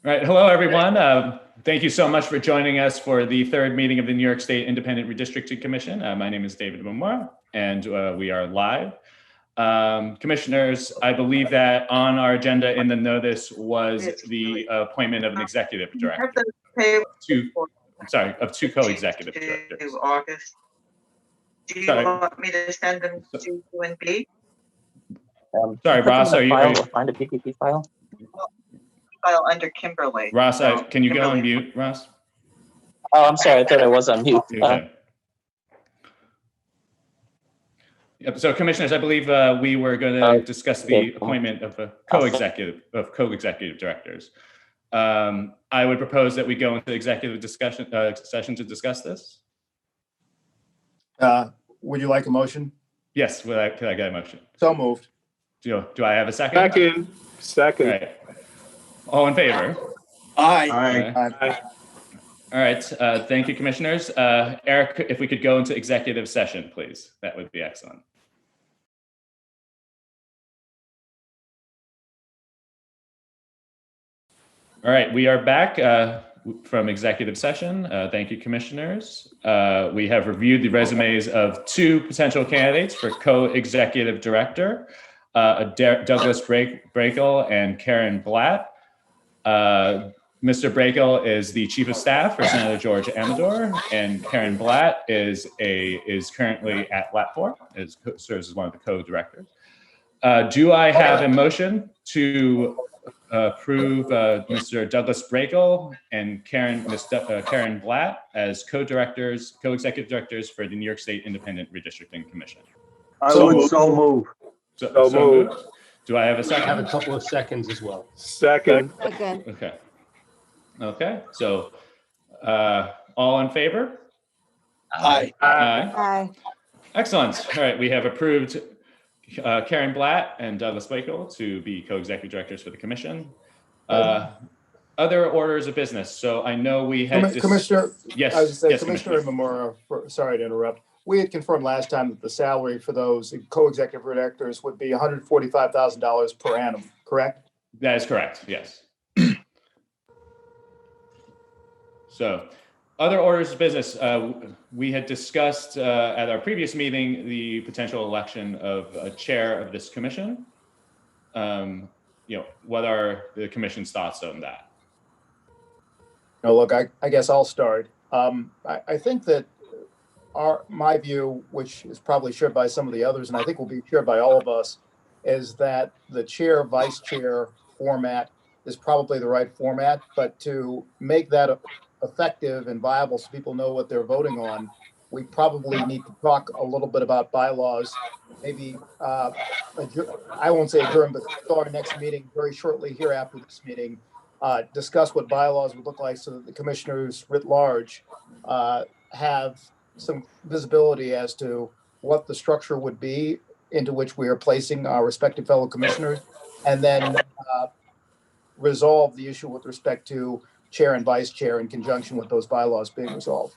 All right, hello everyone. Thank you so much for joining us for the third meeting of the New York State Independent Redistricting Commission. My name is David Mumar, and we are live. Commissioners, I believe that on our agenda in the notice was the appointment of an executive director. Of two co-executive directors. August. Do you want me to send them to you and B? Sorry, Ross, are you? Find a PPP file? File under Kimberly. Ross, So, can you go Kimberly. on mute, Ross? Oh, I'm sorry. I thought I was on mute. Okay. Yep. So, commissioners, I believe we were going to discuss the appointment of a co-executive directors. I would propose that we go into executive discussion session to discuss this. Would you like a motion? Yes. Could I get a motion? So moved. Do I have a second? Second. All right. All in favor? Aye. Aye. All right. Thank you, commissioners. Eric, if we could go into executive session, please, that would be excellent. All right, we are back from executive session. Thank you, commissioners. We have reviewed the resumes of two potential candidates for co-executive director, Douglas Brakel and Karen Blatt. Mr. Brakel is the chief of staff for Senator George Amador, and Karen Blatt is currently at Latport, serves as one of the co-directors. Do I have a motion to approve Mr. Douglas Brakel and Karen Blatt as co-executive directors for the New York State Independent Redistricting Commission? I would so move. So moved. Do I have a second? I have a couple of seconds as well. Second. Okay. So, all in favor? Aye. Aye. Excellent. All right. We have approved Karen Blatt and Douglas Brakel to be co-executive directors for the commission. Other orders of business. So I know we had Commissioner. Yes. I was going to say, Commissioner Commissioner Memora, sorry to interrupt. We had confirmed last time that the salary for those co-executive directors would be $145,000 per annum, correct? That is correct. Yes. So, other orders of business. We had discussed at our previous meeting the potential election of a chair of this commission. What are the commission's thoughts on that? No, look, I guess I'll start. I think that my view, which is probably shared by some of the others, and I think will be shared by all of us, is that the chair, vice chair format is probably the right format, but to make that effective and viable so people know what they're voting on, we probably need to talk a little bit about bylaws. Maybe, I won't say adjourn, but go our next meeting very shortly here after this meeting, discuss what bylaws would look like so that the commissioners writ large have some visibility as to what the structure would be into which we are placing our respective fellow commissioners, and then resolve the issue with respect to chair and vice chair in conjunction with those bylaws being resolved.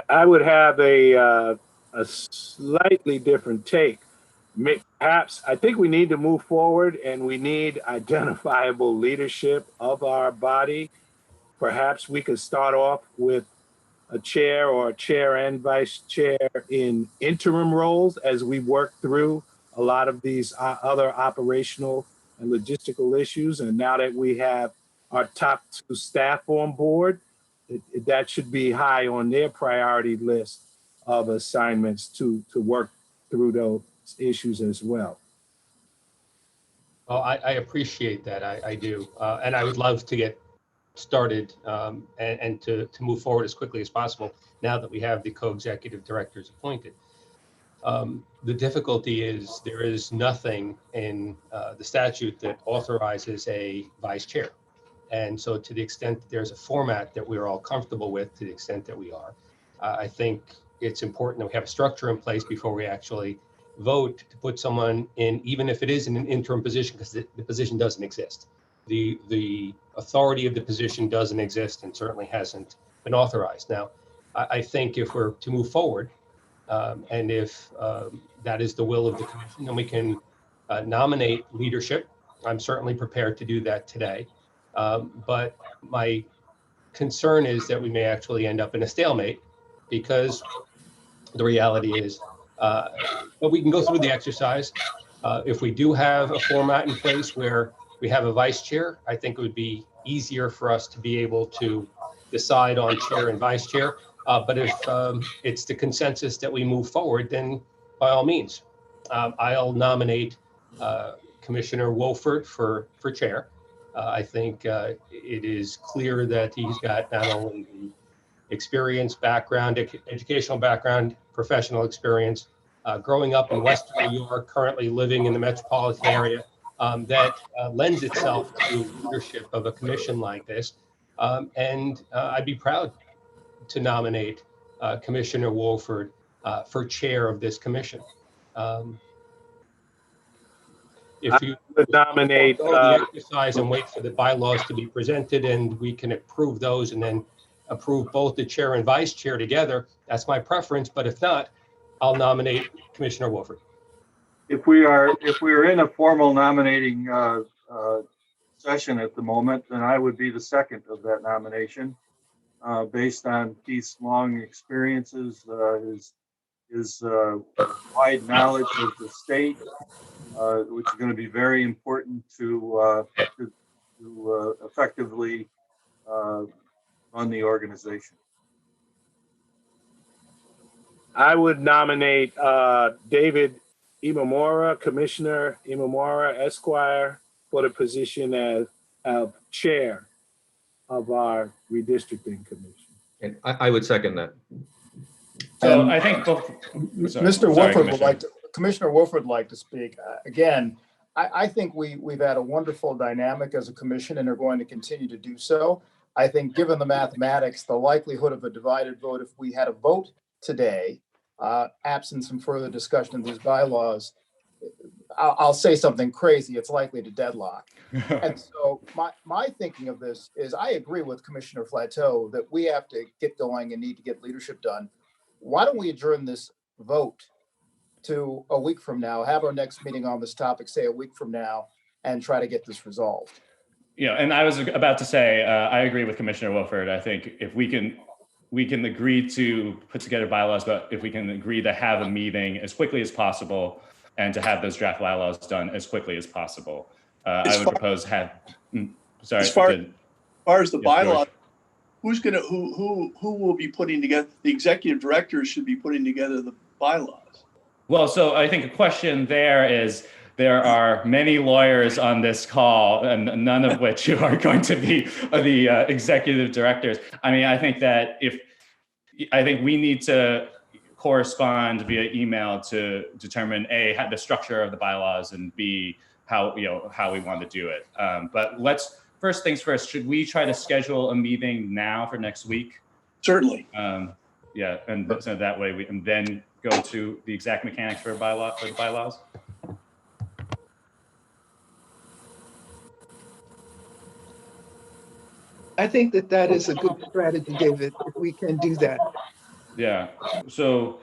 I would have a slightly different take. Perhaps I think we need to move forward and we need identifiable leadership of our body. Perhaps we could start off with a chair or chair and vice chair in interim roles as we work through a lot of these other operational and logistical issues. And now that we have our top two staff on board, that should be high on their priority list of assignments to work through those issues as well. Well, I appreciate that. I do. And I would love to get started and to move forward as quickly as possible now that we have the co-executive directors appointed. The difficulty is there is nothing in the statute that authorizes a vice chair. And so to the extent that there's a format that we're all comfortable with, to the extent that we are, I think it's important that we have a structure in place before we actually vote to put someone in, even if it is in an interim position, because the position doesn't exist. The authority of the position doesn't exist and certainly hasn't been authorized. Now, I think if we're to move forward, and if that is the will of the commission, then we can nominate leadership I'm certainly prepared to do that today. But my concern is that we may actually end up in a stalemate, because the reality is, but we can go through the exercise. If we do have a format in place where we have a vice chair, I think it would be easier for us to be able to decide on chair and vice chair. But if it's the consensus that we move forward, then by all means, I'll nominate Commissioner Wolford for chair. I think it is clear that he's got not only the experience, background, educational background, professional experience, growing up in Western New York, currently living in the metropolitan area, that lends itself to leadership of a commission like this. And I'd be proud to nominate Commissioner Wolford for chair of this commission. If you would nominate, go the exercise and wait for the bylaws to be presented, and we can approve those and then approve both the chair and vice chair together, that's my preference. But if not, I'll nominate Commissioner Wolford. If we are in a formal nominating session at the moment, then I would be the second of that nomination, based on Keith's long experiences, his wide knowledge of the state, which is going to be very important to effectively run the organization. I would nominate David Imamura, Commissioner Imamura, Esquire, for the position as chair of our redistricting commission. And I would second that. So I think both. Mr. Wolford would like to, Commissioner Wolford would like to speak. Again, I think we've had a wonderful dynamic as a commission and are going to continue to do so. I think given the mathematics, the likelihood of a divided vote, if we had a vote today, absent some further discussion of these bylaws, I'll say something crazy, it's likely to deadlock. And so my thinking of this is I agree with Commissioner Flateau that we have to get going and need to get leadership done. Why don't we adjourn this vote to a week from now, have our next meeting on this topic, say a week from now, and try to get this resolved? Yeah, and I was about to say, I agree with Commissioner Wolford. I think if we can agree to put together bylaws, but if we can agree to have a meeting as quickly as possible and to have those draft bylaws done as quickly as possible, I would propose sorry. As far as the bylaw, George. who will be putting together, the executive director should be putting together the bylaws. Well, so I think a question there is, there are many lawyers on this call, and none of which are going to be the executive directors. I mean, I think we need to correspond via email to determine A, the structure of the bylaws, and B, how we want to do it. But first things first, should we try to schedule a meeting now for next week? Certainly. Yeah, and so that way we can then go to the exact mechanics for the bylaws. I think that is a good strategy, David, if we can do that. Yeah, so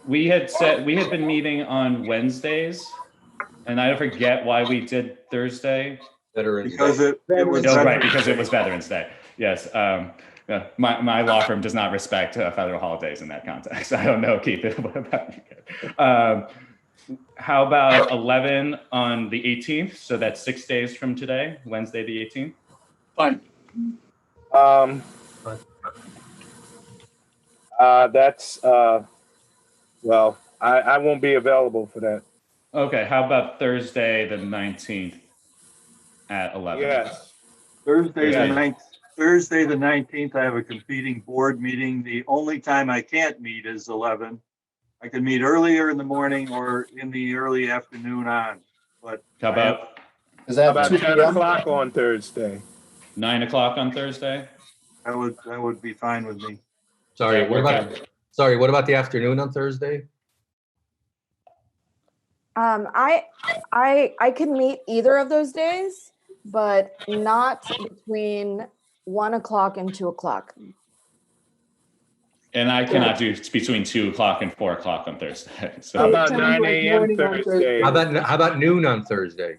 we had been meeting on Wednesdays, and I forget why we did Thursday. Because it was right, because it was Veterans Day. Yes. My law firm does not respect federal holidays in that context. I don't know, Keith. What about you? How about 11 on the 18th? So that's 6 days from today, Wednesday the 18th. Fine. That's well, I won't be available for that. Okay, how about Thursday the 19th at 11? Yes. Thursday the 19th, I have a competing board meeting. The only time I can't meet is 11. I can meet earlier in the morning or in the early afternoon on. But how about Is that 2 10 p.m.? o'clock on Thursday? 9 o'clock on Thursday? that would be fine with me. Sorry, what about the afternoon on Thursday? I can meet either of those days, but not between 1 o'clock and 2 o'clock. And I cannot do between 2 o'clock and 4 o'clock on Thursday. So How about Sounds 9 like a.m. morning on Thursday? How about noon on Thursday?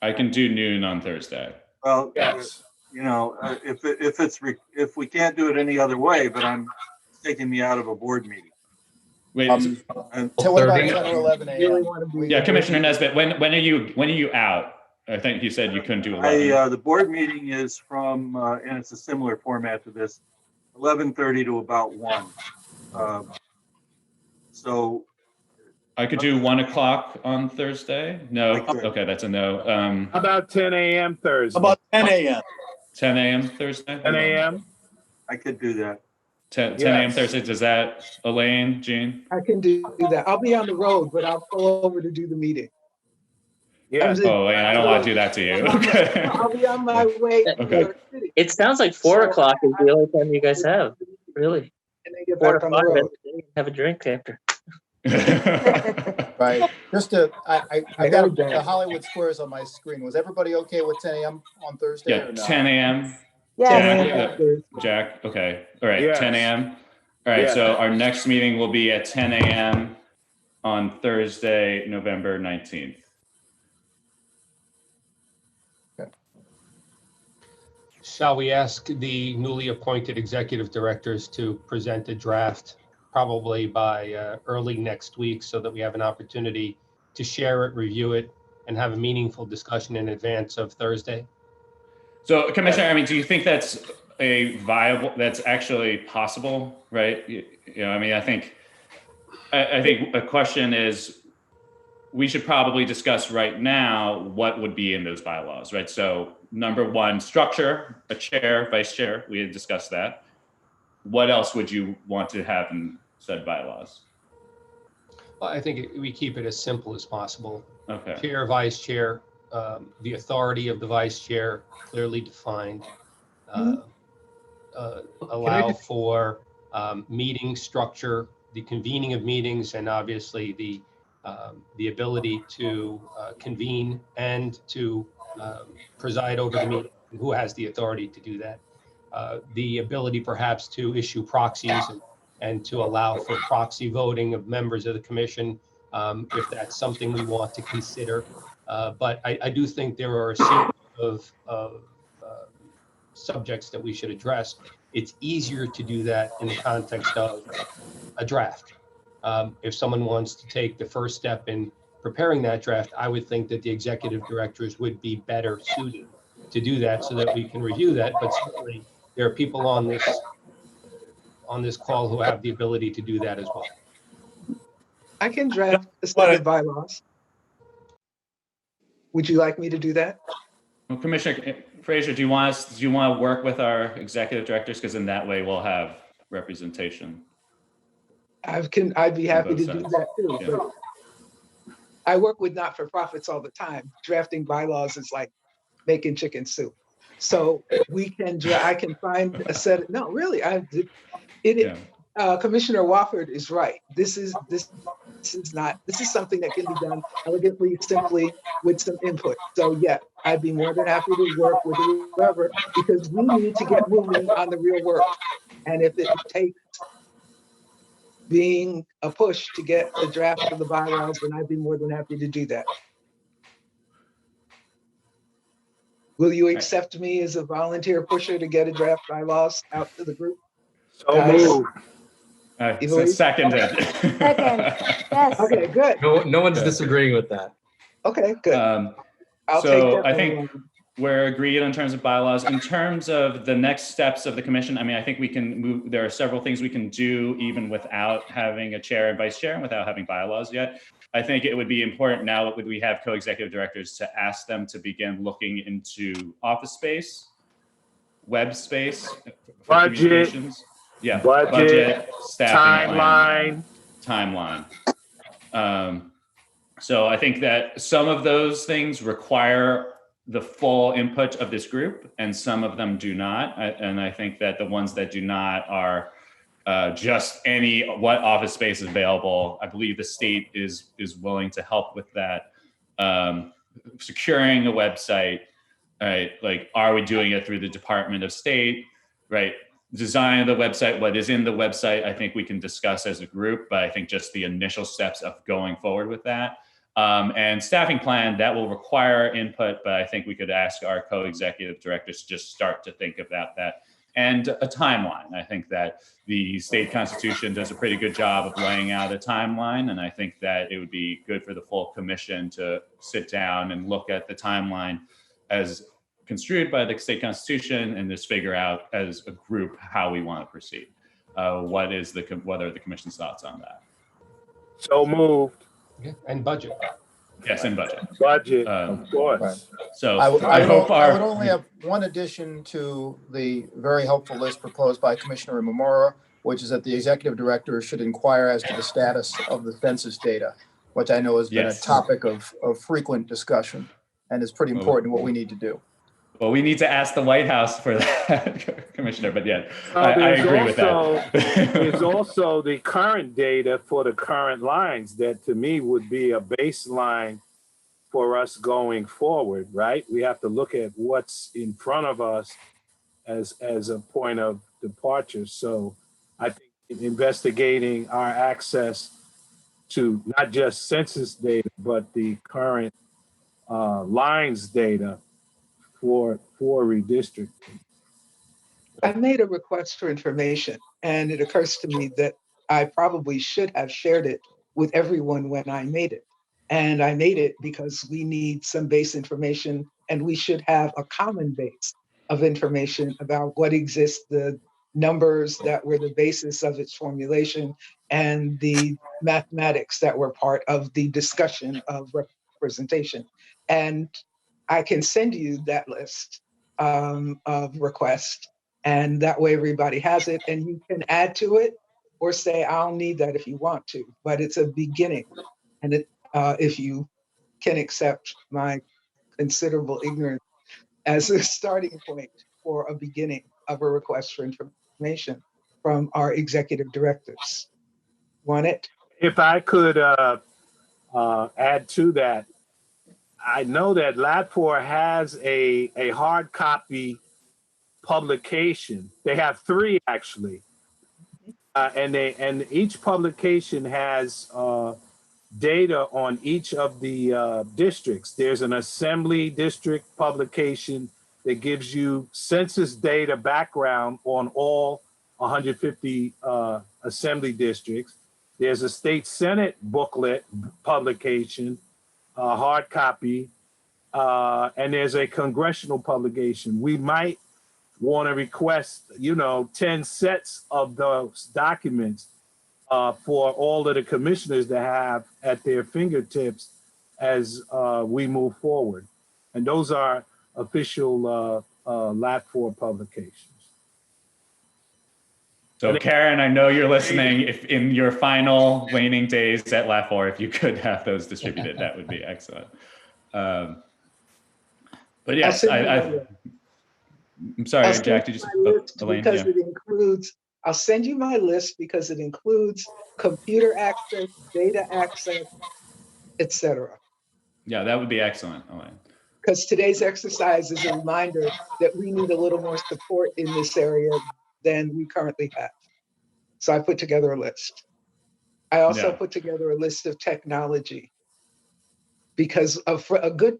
I can do noon on Thursday. Well, Yes. you know, if we can't do it any other way, but it's taking me out of a board meeting. Wait, And So what about 30? 10 or 11 Really a.m.? want to be. yeah, Commissioner Nesbitt, when are you out? I think you said you couldn't do 11. the board meeting is from, and it's a similar format to this, 11:30 to about 1. So I could do 1 o'clock on Thursday. No, I could. okay, that's a no. How about 10 a.m. Thursday? About 10 a.m. 10 a.m. Thursday. 10 a.m. I could do that. 10 a.m. Yes. Thursday. Does that, Elaine, Jean? I can do that. I'll be on the road, but I'll pull over to do the meeting. Yes. Oh, Elaine, I don't want to do that to you. Okay. I'll be on my way to Okay. New York City It sounds like 4 o'clock is the only time you guys have, really. and then get 4 back to on 5, the road. and then have a drink after. Right. Just to, I I got heard that. the Hollywood Squares on my screen. Was everybody okay with 10 a.m. on Thursday Yeah, or not? 10 a.m. Yes. Jack, okay. All right, Yes. 10 a.m. All right, Yes. so our next meeting will be at 10 a.m. on Thursday, November 19th. Shall we ask the newly appointed executive directors to present a draft probably by early next week so that we have an opportunity to share it, review it, and have a meaningful discussion in advance of Thursday? So, Commissioner, I mean, do you think that's that's actually possible, right? You know, I mean, I think a question is, we should probably discuss right now what would be in those bylaws, right? So, number one, structure, a chair, vice chair, we had discussed that. What else would you want to have in said bylaws? Well, I think we keep it as simple as possible. Okay. Chair, vice chair, the authority of the vice chair clearly defined. Allow for meeting structure, the convening of meetings, and obviously the ability to convene and to preside over the meeting. Who has the authority to do that? The ability perhaps to issue proxies and to allow for proxy voting of members of the commission, if that's something we want to consider. But I do think there are a series of subjects that we should address. It's easier to do that in the context of a draft. If someone wants to take the first step in preparing that draft, I would think that the executive directors would be better suited to do that so that we can review that. But certainly there are people on this call who have the ability to do that as well. I can draft a set of bylaws. Would you like me to do that? Well, Commissioner Frazier, do you want to work with our executive directors? Because in that way we'll have representation. I'd be happy to do that too. Yeah. But I work with not-for-profits all the time. Drafting bylaws is like making chicken soup. So I can find a set. No, really, Commissioner Wofford is right. This is something that can be done elegantly, simply, with some input. So yeah, I'd be more than happy to work with whoever, because we need to get moving on the real work. And if it takes being a push to get the draft of the bylaws, then I'd be more than happy to do that. Will you accept me as a volunteer pusher to get a draft bylaws out to the group? So moved. So seconded. Second. Yes. Okay, good. No one's disagreeing with that. Okay, good. I'll take So that. I think we're agreed in terms of bylaws. In terms of the next steps of the commission, I mean, I think we can move. There are several things we can do even without having a chair and vice chair and without having bylaws yet. I think it would be important now that we have co-executive directors to ask them to begin looking into office space, web space, for Budget. communications. Yeah, Budget, staffing, timeline. So I think that some of those things require the full input of this group, and some of them do not. And I think that the ones that do not are just what office space is available. I believe the state is willing to help with that. Securing a website, right? Like, are we doing it through the Department of State, right? Design of the website, what is in the website, I think we can discuss as a group, but I think just the initial steps of going forward with that And staffing plan, that will require input, but I think we could ask our co-executive directors to just start to think about that. And a timeline. I think that the state constitution does a pretty good job of laying out a timeline. And I think that it would be good for the full commission to sit down and look at the timeline as construed by the state constitution and just figure out as a group how we want to proceed. What are the commission's thoughts on that? So moved. Okay, and budget. Yes, in budget. Budget, of course. Right. So I hope would only have one addition to the very helpful list proposed by Commissioner Imamura, which is that the executive director should inquire as to the status of the census data, which I know has been a topic of frequent discussion and is pretty important what we need to do. Well, we need to ask the White House for that, Commissioner, but yeah, I agree with that. There's also the current data for the current lines that to me would be a baseline for us going forward, right? We have to look at what's in front of us as a point of departure. So I think investigating our access to not just census data, but the current lines data for redistricting. I made a request for information, and it occurs to me that I probably should have shared it with everyone when I made it. And I made it because we need some base information, and we should have a common base of information about what exists, the numbers that were the basis of its formulation, and the mathematics that were part of the discussion of representation. And I can send you that list of requests, and that way everybody has it, and you can add to it or say, I don't need that if you want to, but it's a beginning. And if you can accept my considerable ignorance as a starting point for a beginning of a request for information from our executive directors. Want it? If I could add to that, I know that LATFOR has a hard copy publication. They have 3 actually, and each publication has data on each of the districts. There's an assembly district publication that gives you census data background on all 150 assembly districts. There's a state Senate booklet publication, hard copy, and there's a congressional publication. We might want to request, 10 sets of those documents for all of the commissioners to have at their fingertips as we move forward. And those are official LATFOR publications. So Karen, I know you're listening. If in your final waning days at LATFOR, if you could have those distributed, that would be excellent. But yes, I'm sorry, Jack, did you just, Elaine, because it includes, I'll send you my list because it includes computer access, data access, etc. Yeah, that would be excellent, Elaine. Because today's exercise is a reminder that we need a little more support in this area than we currently have. So I put together a list. I also put together a list of technology because a good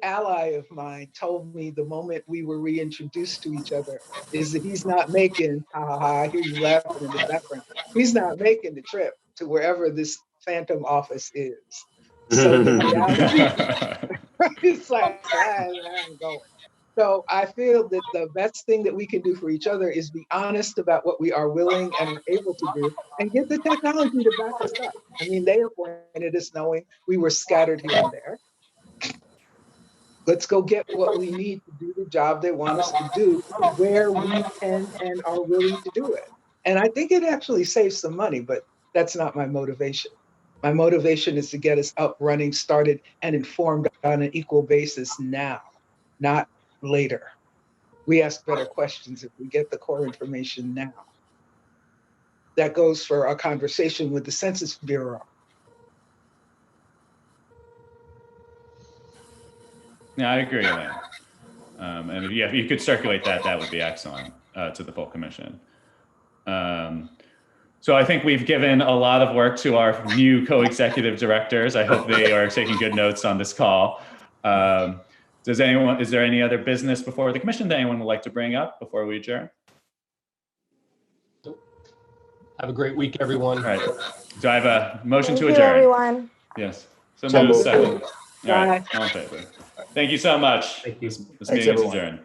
ally of mine told me the moment we were reintroduced to each other is that he's not making, I hear you laughing in the background, he's not making the trip to wherever this phantom office is. So the reality, it's like, I ain't going. So I feel that the best thing that we can do for each other is be honest about what we are willing and are able to do and get the technology to back us up. I mean, they appointed us knowing we were scattered here and there. Let's go get what we need to do the job they want us to do where we can and are willing to do it. And I think it actually saves some money, but that's not my motivation. My motivation is to get us up, running, started, and informed on an equal basis now, not later. We ask better questions if we get the core information now. That goes for our conversation with the Census Bureau. Yeah, I agree, Elaine. And if you could circulate that, that would be excellent to the full commission. So I think we've given a lot of work to our new co-executive directors. I hope they are taking good notes on this call. Is there any other business before the commission that anyone would like to bring up before we adjourn? Have a great week, everyone. All right. Do I have a motion Thank to you, adjourn? everyone. Yes. So So moved. moved. Second. All right. Bye. All in favor. Thank you so much. Thank you. This Thanks, meeting is everyone. adjourned.